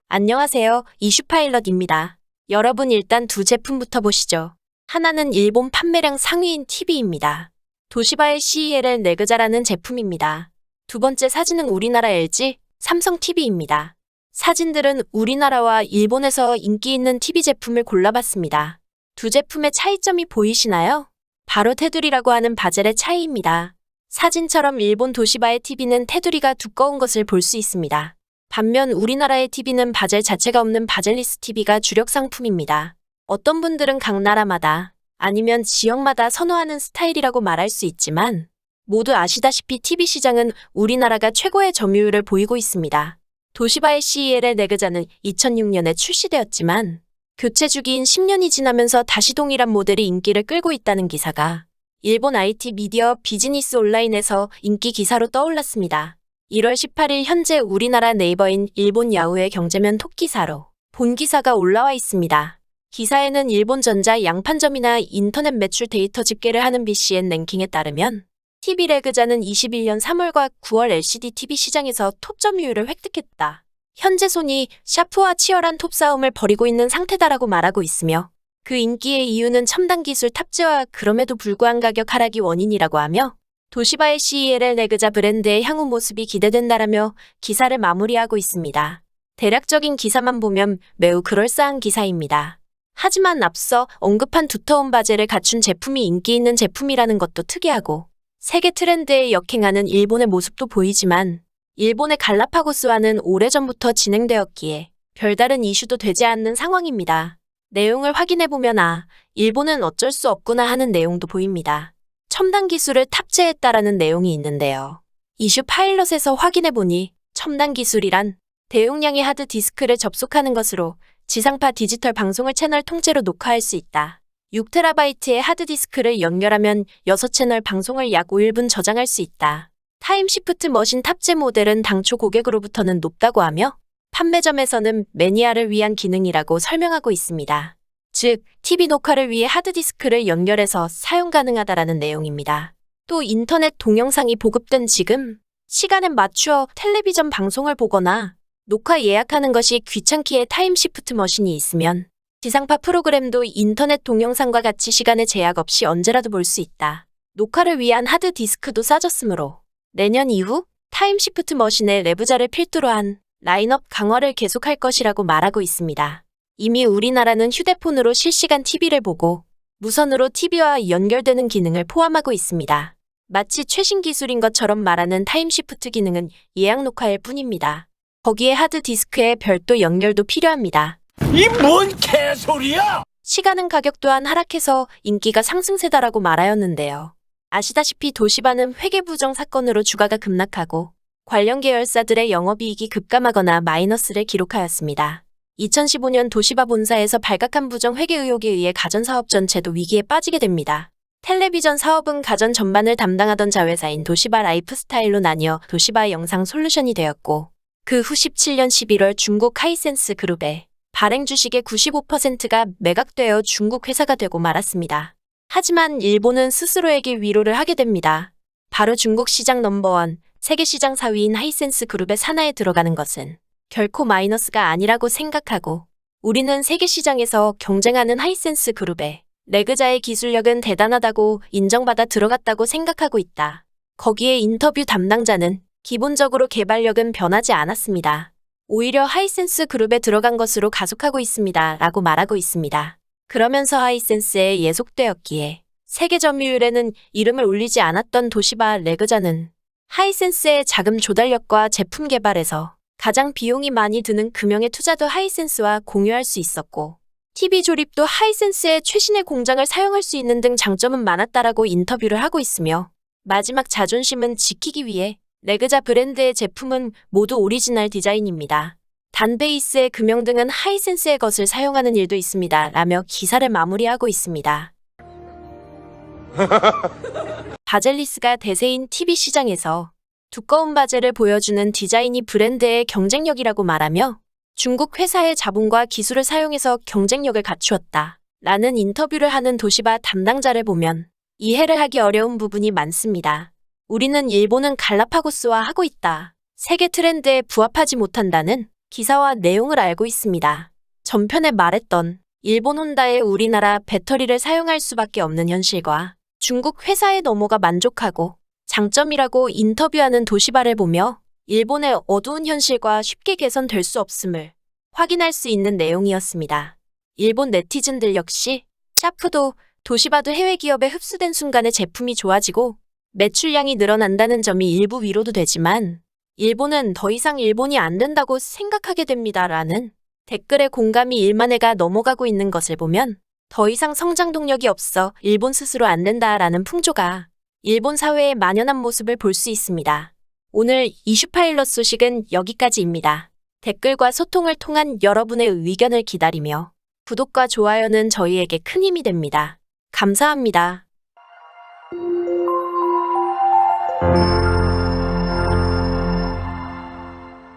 안녕하세요. 이슈파일럿입니다. 여러분 일단 두 제품부터 보시죠. 하나는 일본 판매량 상위인 TV입니다. 도시바의 CELL 네그자라는 제품입니다. 두 번째 사진은 우리나라 LG, 삼성 TV입니다. 사진들은 우리나라와 일본에서 인기 있는 TV 제품을 골라봤습니다. 두 제품의 차이점이 보이시나요? 바로 테두리라고 하는 바젤의 차이입니다. 사진처럼 일본 도시바의 TV는 테두리가 두꺼운 것을 볼 수 있습니다. 반면 우리나라의 TV는 바젤 자체가 없는 바젤리스 TV가 주력 상품입니다. 어떤 분들은 각 나라마다 아니면 지역마다 선호하는 스타일이라고 말할 수 있지만 모두 아시다시피 TV 시장은 우리나라가 최고의 점유율을 보이고 있습니다. 도시바의 CELL 네그자는 2006년에 출시되었지만 교체 주기인 10년이 지나면서 다시 동일한 모델이 인기를 끌고 있다는 기사가 일본 IT 미디어 비즈니스 온라인에서 인기 기사로 떠올랐습니다. 1월 18일 현재 우리나라 네이버인 일본 야후의 경제면 톱기사로 본 기사가 올라와 있습니다. 기사에는 일본 전자 양판점이나 인터넷 매출 데이터 집계를 하는 BCN 랭킹에 따르면 TV 레그자는 21년 3월과 9월 LCD TV 시장에서 톱 점유율을 획득했다. 현재 소니, 샤프와 치열한 톱 싸움을 벌이고 있는 상태다라고 말하고 있으며 그 인기의 이유는 첨단 기술 탑재와 그럼에도 불구한 가격 하락이 원인이라고 하며 도시바의 CELL 네그자 브랜드의 향후 모습이 기대된다라며 기사를 마무리하고 있습니다. 대략적인 기사만 보면 매우 그럴싸한 기사입니다. 하지만 앞서 언급한 두터운 바젤을 갖춘 제품이 인기 있는 제품이라는 것도 특이하고 세계 트렌드에 역행하는 일본의 모습도 보이지만 일본의 갈라파고스와는 오래전부터 진행되었기에 별다른 이슈도 되지 않는 상황입니다. 내용을 확인해보면 일본은 어쩔 수 없구나 하는 내용도 보입니다. 첨단 기술을 탑재했다라는 내용이 있는데요. 이슈 파일럿에서 확인해보니 첨단 기술이란 대용량의 하드디스크를 접속하는 것으로 지상파 디지털 방송을 채널 통째로 녹화할 수 있다. 6TB의 하드디스크를 연결하면 6채널 방송을 약 5일 저장할 수 있다. 타임시프트 머신 탑재 모델은 당초 고객으로부터는 높다고 하며 판매점에서는 매니아를 위한 기능이라고 설명하고 있습니다. 즉, TV 녹화를 위해 하드디스크를 연결해서 사용 가능하다라는 내용입니다. 또 인터넷 동영상이 보급된 지금 시간에 맞추어 텔레비전 방송을 보거나 녹화 예약하는 것이 귀찮기에 타임시프트 머신이 있으면 지상파 프로그램도 인터넷 동영상과 같이 시간에 제약 없이 언제라도 볼 수 있다. 녹화를 위한 하드디스크도 싸졌으므로 내년 이후 타임시프트 머신의 레브자를 필두로 한 라인업 강화를 계속할 것이라고 말하고 있습니다. 이미 우리나라는 휴대폰으로 실시간 TV를 보고 무선으로 TV와 연결되는 기능을 포함하고 있습니다. 마치 최신 기술인 것처럼 말하는 타임시프트 기능은 예약 녹화일 뿐입니다. 거기에 하드디스크에 별도 연결도 필요합니다. 이 뭔 개소리야! 시간은 가격 또한 하락해서 인기가 상승세다라고 말하였는데요. 아시다시피 도시바는 회계부정 사건으로 주가가 급락하고 관련 계열사들의 영업이익이 급감하거나 마이너스를 기록하였습니다. 2015년 도시바 본사에서 발각한 부정 회계 의혹에 의해 가전사업 전체도 위기에 빠지게 됩니다. 텔레비전 사업은 가전 전반을 담당하던 자회사인 도시바 라이프스타일로 나뉘어 도시바 영상 솔루션이 되었고 그 후 17년 11월 중국 하이센스 그룹의 발행 주식의 95%가 매각되어 중국 회사가 되고 말았습니다. 하지만 일본은 스스로에게 위로를 하게 됩니다. 바로 중국 시장 넘버원, 세계 시장 4위인 하이센스 그룹의 산하에 들어가는 것은 결코 마이너스가 아니라고 생각하고 우리는 세계 시장에서 경쟁하는 하이센스 그룹의 레그자의 기술력은 대단하다고 인정받아 들어갔다고 생각하고 있다. 거기에 인터뷰 담당자는 기본적으로 개발력은 변하지 않았습니다. 오히려 하이센스 그룹에 들어간 것으로 가속하고 있습니다. 라고 말하고 있습니다. 그러면서 하이센스에 예속되었기에 세계 점유율에는 이름을 올리지 않았던 도시바 레그자는 하이센스의 자금 조달력과 제품 개발에서 가장 비용이 많이 드는 금형의 투자도 하이센스와 공유할 수 있었고 TV 조립도 하이센스의 최신의 공장을 사용할 수 있는 등 장점은 많았다라고 인터뷰를 하고 있으며 마지막 자존심은 지키기 위해 레그자 브랜드의 제품은 모두 오리지널 디자인입니다. 단 베이스의 금형 등은 하이센스의 것을 사용하는 일도 있습니다. 라며 기사를 마무리하고 있습니다. 바젤리스가 대세인 TV 시장에서 두꺼운 바젤을 보여주는 디자인이 브랜드의 경쟁력이라고 말하며 중국 회사의 자본과 기술을 사용해서 경쟁력을 갖추었다. 라는 인터뷰를 하는 도시바 담당자를 보면 이해를 하기 어려운 부분이 많습니다. 우리는 일본은 갈라파고스화 하고 있다. 세계 트렌드에 부합하지 못한다는 기사와 내용을 알고 있습니다. 전편에 말했던 일본 혼다의 우리나라 배터리를 사용할 수밖에 없는 현실과 중국 회사에 넘어가 만족하고 장점이라고 인터뷰하는 도시바를 보며 일본의 어두운 현실과 쉽게 개선될 수 없음을 확인할 수 있는 내용이었습니다. 일본 네티즌들 역시 샤프도 도시바도 해외 기업에 흡수된 순간에 제품이 좋아지고 매출량이 늘어난다는 점이 일부 위로도 되지만 일본은 더 이상 일본이 안 된다고 생각하게 됩니다라는 댓글에 공감이 1만 회가 넘어가고 있는 것을 보면 더 이상 성장 동력이 없어 일본 스스로 안 된다라는 풍조가 일본 사회에 만연한 모습을 볼 수 있습니다. 오늘 이슈파일럿 소식은 여기까지입니다. 댓글과 소통을 통한 여러분의 의견을 기다리며 구독과 좋아요는 저희에게 큰 힘이 됩니다. 감사합니다.